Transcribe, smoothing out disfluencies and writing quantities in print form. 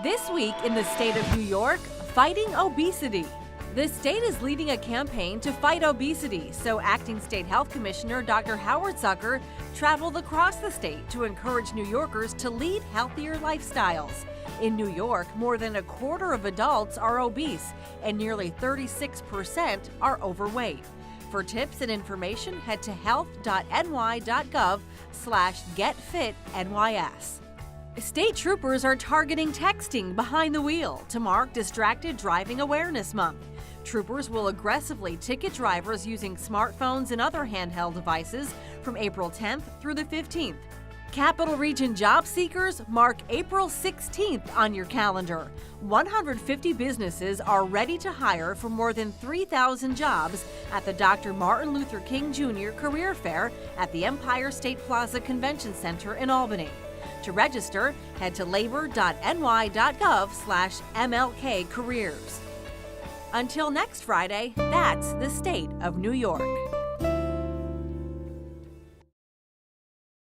This week in the state of New York, fighting obesity. The state is leading a campaign to fight obesity, so Acting State Health Commissioner Dr. Howard Zucker traveled across the state to encourage New Yorkers to lead healthier lifestyles. In New York, more than a quarter of adults are obese, and nearly 36% are overweight. For tips and information, head to health.ny.gov/getfitnys. State troopers are targeting texting behind the wheel to mark Distracted Driving Awareness Month. Troopers will aggressively ticket drivers using smartphones and other handheld devices from April 10th through the 15th. Capital Region job seekers, mark April 16th on your calendar. 150 businesses are ready to hire for more than 3,000 jobs at the Dr. Martin Luther King Jr. Career Fair at the Empire State Plaza Convention Center in Albany. To register, head to labor.ny.gov/MLK careers. Until next Friday, that's the state of New York.